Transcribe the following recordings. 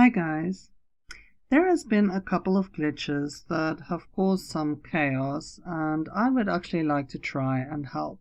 Hi guys. There has been a couple of glitches that have caused some chaos and I would actually like to try and help.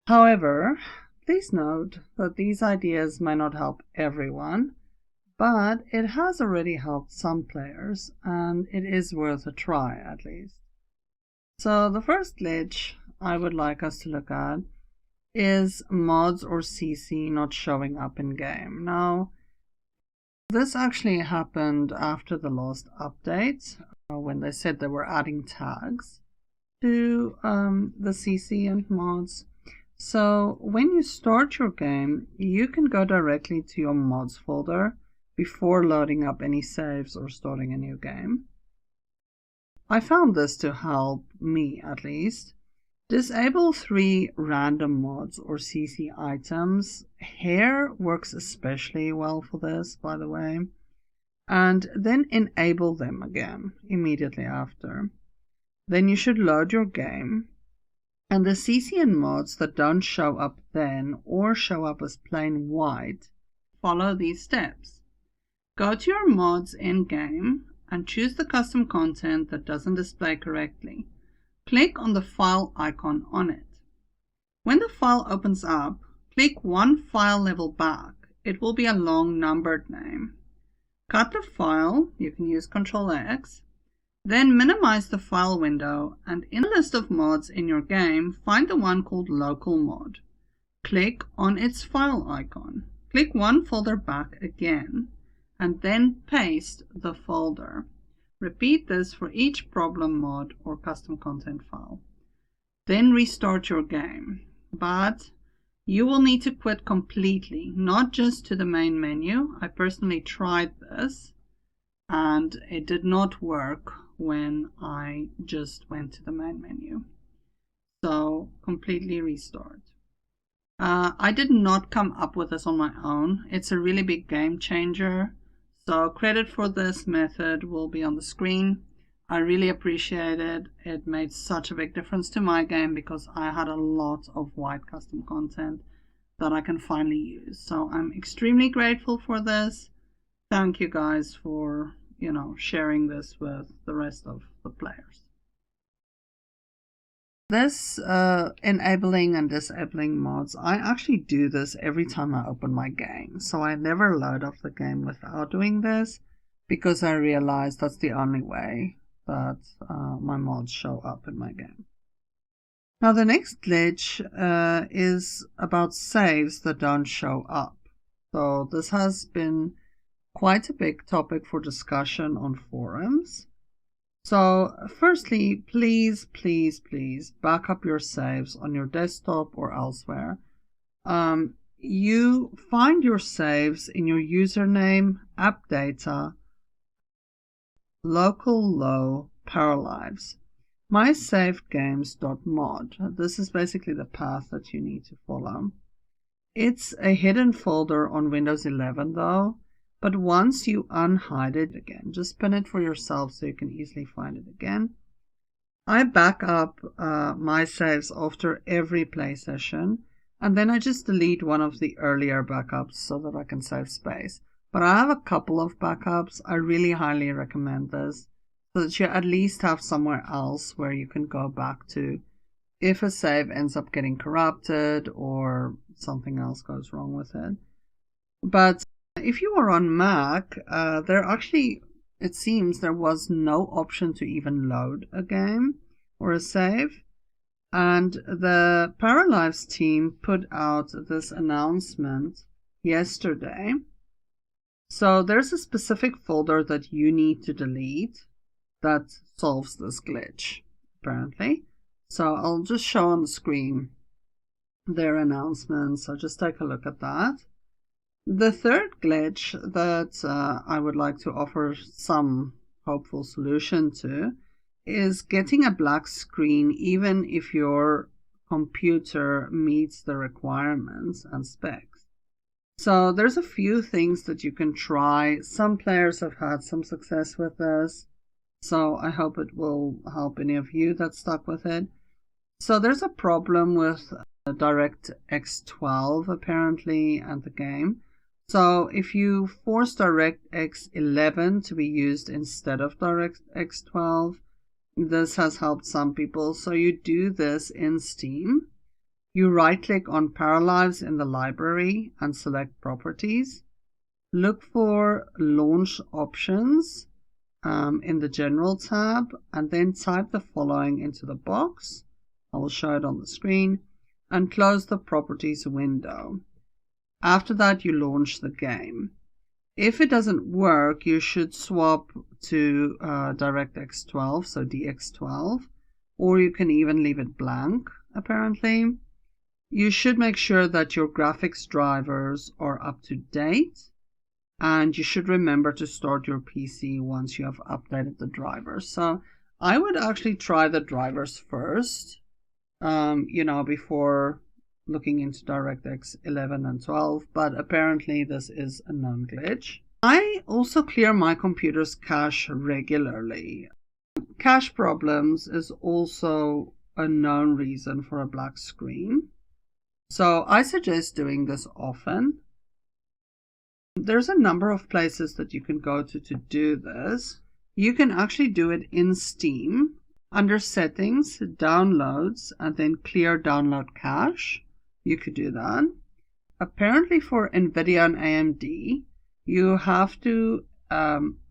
However, please note that these ideas may not help everyone, but it has already helped some players and it is worth a try at least. So the first glitch I would like us to look at is mods or CC not showing up in game. Now, this actually happened after the last update, when they said they were adding tags to the CC and mods. So when you start your game, you can go directly to your mods folder before loading up any saves or starting a new game. I found this to help me at least. Disable 3 random mods or CC items. Hair works especially well for this, by the way. And then enable them again immediately after. Then you should load your game. And the CC and mods that don't show up then or show up as plain white, follow these steps. Go to your mods in game and choose the custom content that doesn't display correctly. Click on the file icon on it. When the file opens up, click one file level back. It will be a long numbered name. Cut the file, you can use Ctrl+X, then minimize the file window and in the list of mods in your game, find the one called local mod. Click on its file icon. Click one folder back again and then paste the folder. Repeat this for each problem mod or custom content file. Then restart your game. But you will need to quit completely, not just to the main menu. I personally tried this and it did not work when I just went to the main menu. So completely restart. I did not come up with this on my own. It's a really big game changer. So credit for this method will be on the screen. I really appreciate it. It made such a big difference to my game because I had a lot of white custom content that I can finally use. So I'm extremely grateful for this. Thank you guys for, sharing this with the rest of the players. This enabling and disabling mods, I actually do this every time I open my game. So I never load up the game without doing this because I realize that's the only way that my mods show up in my game. Now the next glitch is about saves that don't show up. So this has been quite a big topic for discussion on forums. So firstly, please back up your saves on your desktop or elsewhere. You find your saves in your username, app data, local low, Paralives, mysavedgames.mod. This is basically the path that you need to follow. It's a hidden folder on Windows 11 though. But once you unhide it again, just pin it for yourself so you can easily find it again. I back up my saves after every play session, and then I just delete one of the earlier backups so that I can save space. But I have a couple of backups. I really highly recommend this so that you at least have somewhere else where you can go back to if a save ends up getting corrupted or something else goes wrong with it. But if you are on Mac, it seems there was no option to even load a game or a save. And the Paralives team put out this announcement yesterday. So there's a specific folder that you need to delete that solves this glitch, apparently. So I'll just show on the screen their announcement. So just take a look at that. The third glitch that I would like to offer some hopeful solution to is getting a black screen even if your computer meets the requirements and specs. So there's a few things that you can try. Some players have had some success with this, so I hope it will help any of you that stuck with it. So there's a problem with DirectX 12 apparently and the game. So if you force DirectX 11 to be used instead of DirectX 12, this has helped some people. So you do this in Steam. You right-click on Paralives in the library and select Properties. Look for Launch Options in the General tab, and then type the following into the box. I will show it on the screen, and close the Properties window. After that, you launch the game. If it doesn't work, you should swap to DirectX 12, so DX12, or you can even leave it blank, apparently. You should make sure that your graphics drivers are up to date, and you should remember to start your PC once you have updated the drivers. So I would actually try the drivers first, before looking into DirectX 11 and 12, but apparently this is a known glitch. I also clear my computer's cache regularly. Cache problems is also a known reason for a black screen, so I suggest doing this often. There's a number of places that you can go to do this. You can actually do it in Steam under Settings, Downloads, and then Clear Download Cache. You could do that. Apparently for NVIDIA and AMD, you have to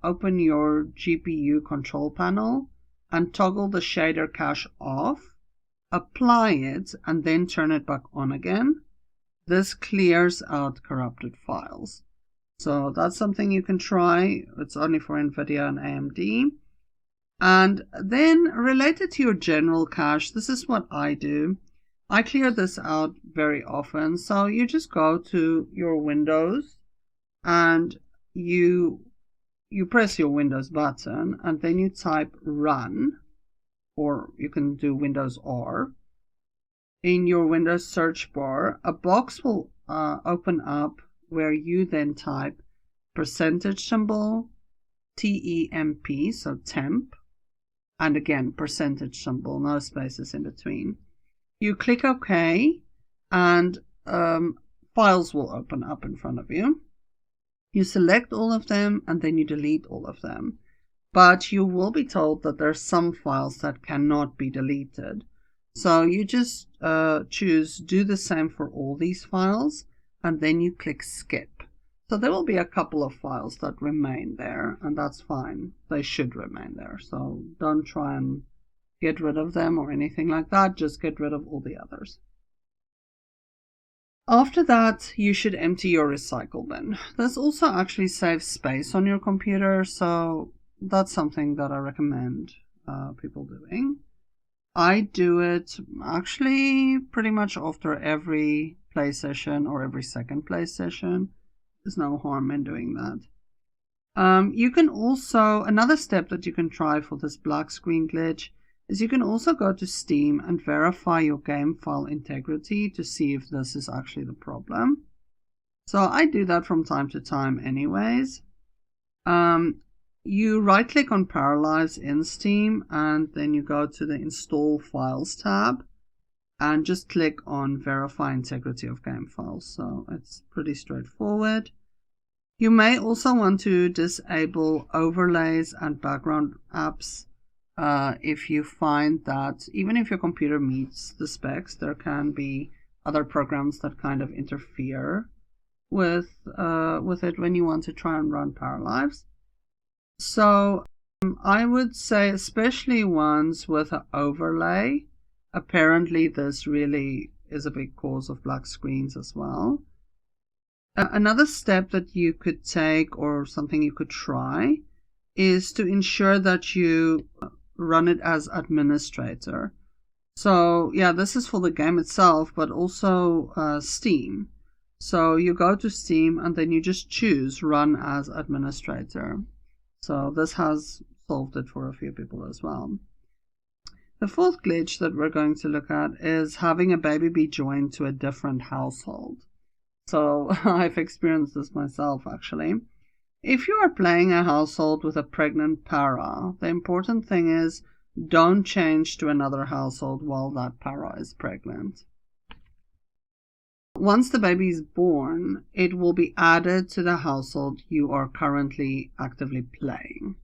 open your GPU control panel and toggle the shader cache off, apply it, and then turn it back on again. This clears out corrupted files. So that's something you can try. It's only for NVIDIA and AMD. And then related to your general cache, this is what I do. I clear this out very often. So you just go to your Windows and you press your Windows button, and then you type Run, or you can do Windows R. In your Windows search bar, a box will open up where you then type %, TEMP, so temp, and again %, no spaces in between. You click OK, and files will open up in front of you. You select all of them, and then you delete all of them. But you will be told that there are some files that cannot be deleted. So you just choose do the same for all these files, and then you click skip. So there will be a couple of files that remain there, and that's fine. They should remain there. So don't try and get rid of them or anything like that. Just get rid of all the others. After that, you should empty your recycle bin. This also actually saves space on your computer, so that's something that I recommend people doing. I do it actually pretty much after every play session or every second play session. There's no harm in doing that. You can also, another step that you can try for this black screen glitch is you can also go to Steam and verify your game file integrity to see if this is actually the problem. So I do that from time to time anyways. You right click on Paralives in Steam, and then you go to the Install Files tab and just click on Verify Integrity of Game Files. So it's pretty straightforward. You may also want to disable overlays and background apps if you find that even if your computer meets the specs, there can be other programs that kind of interfere with it when you want to try and run Paralives. So I would say especially ones with an overlay. Apparently this really is a big cause of black screens as well. Another step that you could take, or something you could try, is to ensure that you run it as administrator. So yeah, this is for the game itself, but also Steam. So you go to Steam and then you just choose Run as Administrator. So this has solved it for a few people as well. The fourth glitch that we're going to look at is having a baby be joined to a different household. So I've experienced this myself actually. If you are playing a household with a pregnant para, the important thing is don't change to another household while that para is pregnant. Once the baby is born, it will be added to the household you are currently actively playing.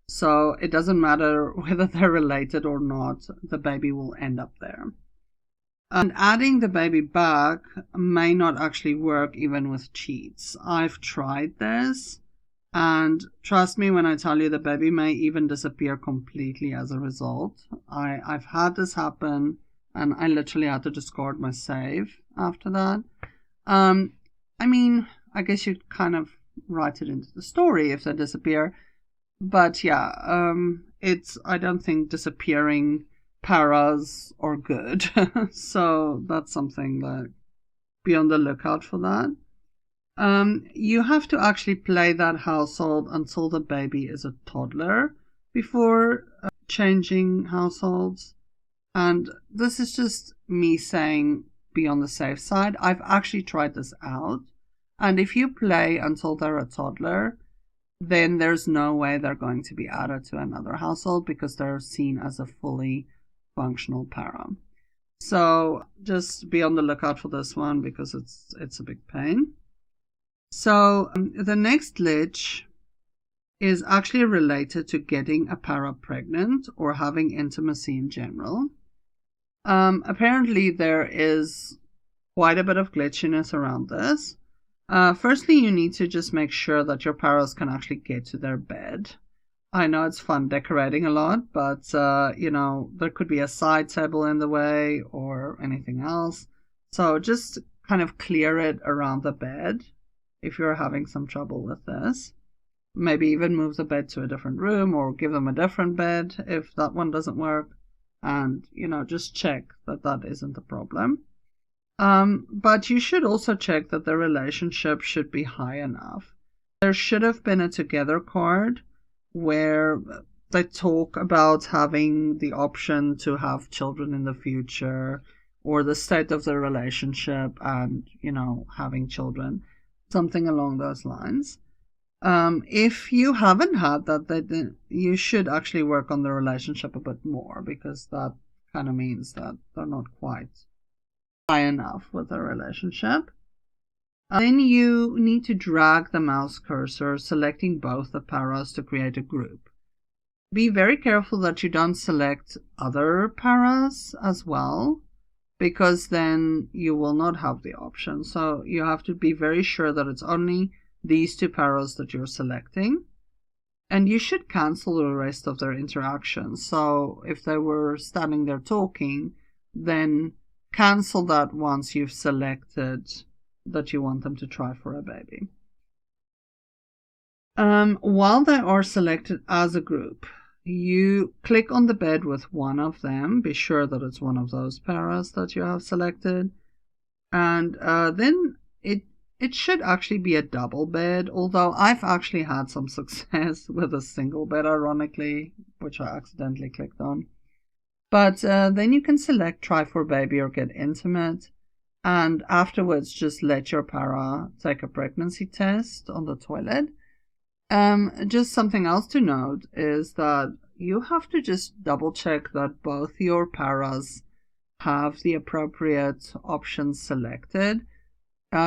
So it doesn't matter whether they're related or not, the baby will end up there. And adding the baby back may not actually work even with cheats. I've tried this, and trust me when I tell you the baby may even disappear completely as a result. I've had this happen, and I literally had to discard my save after that. I mean, I guess you'd kind of write it into the story if they disappear. But yeah, I don't think disappearing paras are good. So that's something that, be on the lookout for that. You have to actually play that household until the baby is a toddler before changing households. And this is just me saying be on the safe side. I've actually tried this out. And if you play until they're a toddler, then there's no way they're going to be added to another household because they're seen as a fully functional para. So just be on the lookout for this one because it's a big pain. So the next glitch is actually related to getting a para pregnant or having intimacy in general. Apparently there is quite a bit of glitchiness around this. Firstly, you need to just make sure that your paras can actually get to their bed. I know it's fun decorating a lot, but there could be a side table in the way or anything else. So just kind of clear it around the bed if you're having some trouble with this. Maybe even move the bed to a different room or give them a different bed if that one doesn't work. And, just check that that isn't a problem. But you should also check that the relationship should be high enough. There should have been a together card where they talk about having the option to have children in the future or the state of the relationship and, having children, something along those lines. If you haven't had that, then you should actually work on the relationship a bit more because that kind of means that they're not quite high enough with the relationship. Then you need to drag the mouse cursor, selecting both the paras to create a group. Be very careful that you don't select other paras as well, because then you will not have the option. So you have to be very sure that it's only these two paras that you're selecting. And you should cancel the rest of their interactions. So if they were standing there talking, then cancel that once you've selected that you want them to try for a baby. While they are selected as a group, you click on the bed with one of them. Be sure that it's one of those paras that you have selected. And then it should actually be a double bed, although I've actually had some success with a single bed, ironically, which I accidentally clicked on. But then you can select try for baby or get intimate, and afterwards just let your para take a pregnancy test on the toilet. Just something else to note is that you have to just double check that both your paras have the appropriate options selected,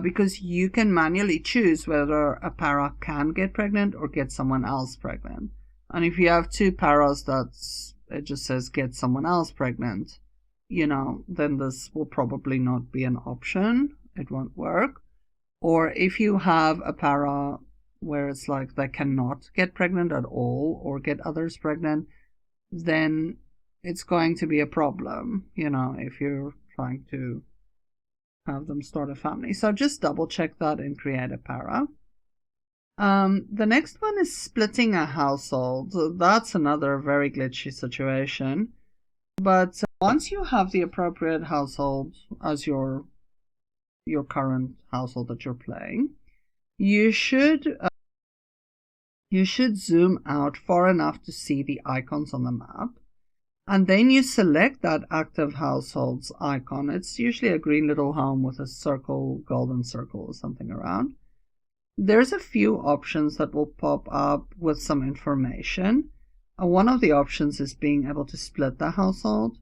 because you can manually choose whether a para can get pregnant or get someone else pregnant. And if you have two paras it just says get someone else pregnant, then this will probably not be an option. It won't work. Or if you have a para where it's like they cannot get pregnant at all or get others pregnant, then it's going to be a problem, if you're trying to have them start a family. So just double check that and create a para. The next one is splitting a household. That's another very glitchy situation. But once you have the appropriate household as your current household that you're playing, you should zoom out far enough to see the icons on the map. And then you select that active household's icon. It's usually a green little home with a circle, golden circle or something around. There's a few options that will pop up with some information. One of the options is being able to split the household.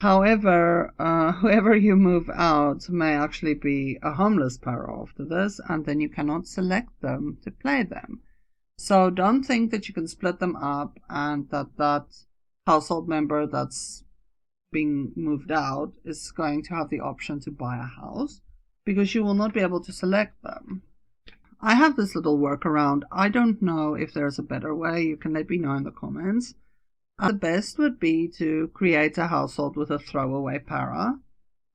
However, whoever you move out may actually be a homeless para after this, and then you cannot select them to play them. So don't think that you can split them up and that household member that's being moved out is going to have the option to buy a house, because you will not be able to select them. I have this little workaround. I don't know if there's a better way. You can let me know in the comments. The best would be to create a household with a throwaway para.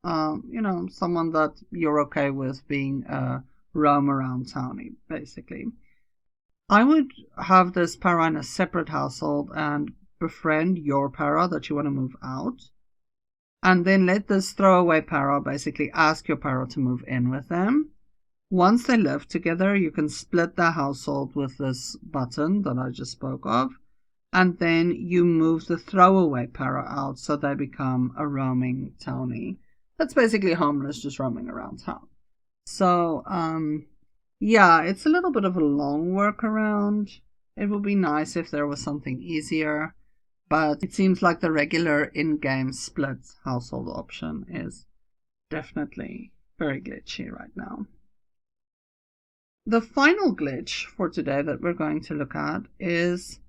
Someone that you're okay with being a roam around townie, basically. I would have this para in a separate household and befriend your para that you want to move out. And then let this throwaway para basically ask your para to move in with them. Once they live together, you can split the household with this button that I just spoke of. And then you move the throwaway para out so they become a roaming townie. That's basically homeless, just roaming around town. So, yeah, it's a little bit of a long workaround. It would be nice if there was something easier, but it seems like the regular in-game split household option is definitely very glitchy right now. The final glitch for today that we're going to look at is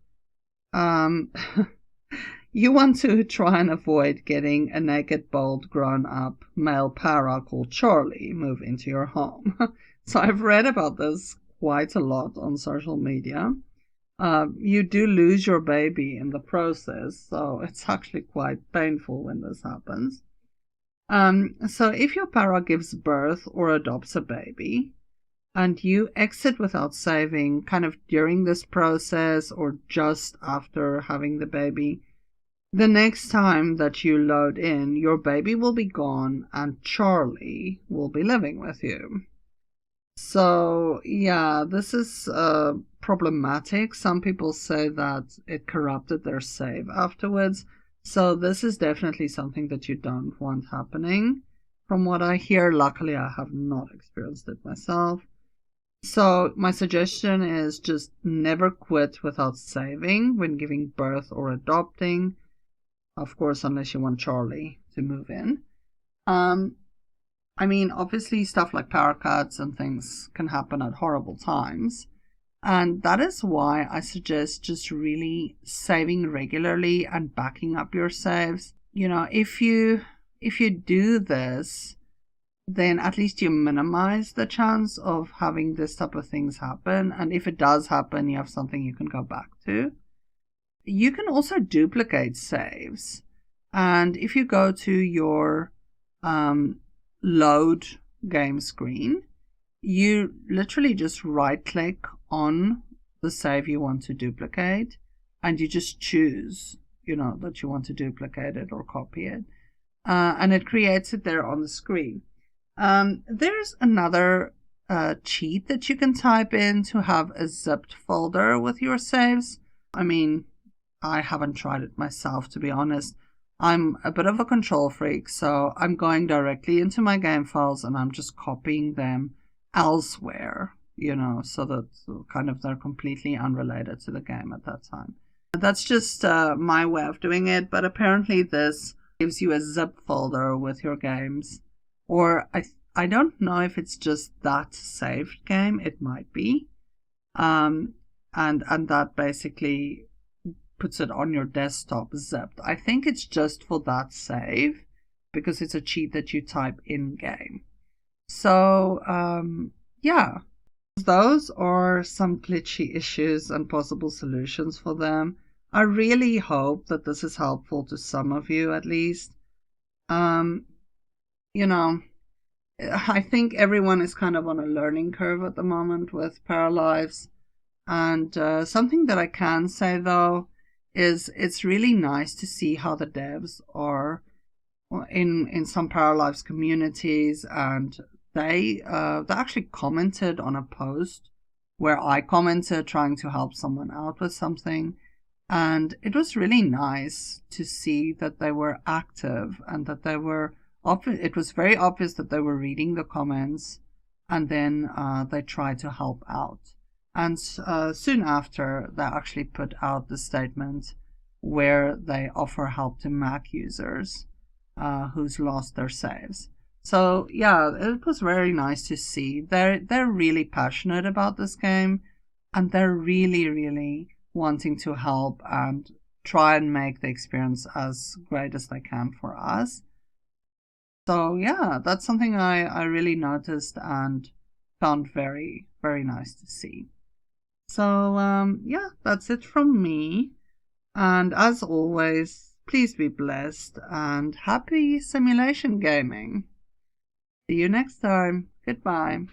you want to try and avoid getting a naked, bold, grown-up male para called Charlie move into your home. So I've read about this quite a lot on social media. You do lose your baby in the process, so it's actually quite painful when this happens. So if your para gives birth or adopts a baby, and you exit without saving kind of during this process or just after having the baby, the next time that you load in, your baby will be gone and Charlie will be living with you. So, yeah, this is problematic. Some people say that it corrupted their save afterwards. So this is definitely something that you don't want happening. From what I hear, luckily I have not experienced it myself. So my suggestion is just never quit without saving when giving birth or adopting. Of course, unless you want Charlie to move in. Obviously stuff like power cuts and things can happen at horrible times. And that is why I suggest just really saving regularly and backing up your saves. If you do this, then at least you minimize the chance of having this type of things happen. And if it does happen, you have something you can go back to. You can also duplicate saves. And if you go to your load game screen, you literally just right click on the save you want to duplicate and you just choose, that you want to duplicate it or copy it. And it creates it there on the screen. There's another cheat that you can type in to have a zipped folder with your saves. I haven't tried it myself, to be honest. I'm a bit of a control freak, so I'm going directly into my game files and I'm just copying them elsewhere, so that kind of they're completely unrelated to the game at that time. That's just my way of doing it, but apparently this gives you a zip folder with your games. Or I don't know if it's just that saved game. It might be. And that basically puts it on your desktop zipped. I think it's just for that save because it's a cheat that you type in game. So, yeah. Those are some glitchy issues and possible solutions for them. I really hope that this is helpful to some of you at least. I think everyone is kind of on a learning curve at the moment with Paralives. And something that I can say, though, is it's really nice to see how the devs are in some Paralives communities. And they actually commented on a post where I commented trying to help someone out with something. And it was really nice to see that they were active and that they were... It was very obvious that they were reading the comments and then they tried to help out. And soon after, they actually put out the statement where they offer help to Mac users. who's lost their saves. So yeah, it was very nice to see. They're really passionate about this game, and they're really wanting to help and try and make the experience as great as they can for us. So yeah, that's something I really noticed and found very nice to see. So yeah, that's it from me. And as always, please be blessed and happy simulation gaming. See you next time. Goodbye.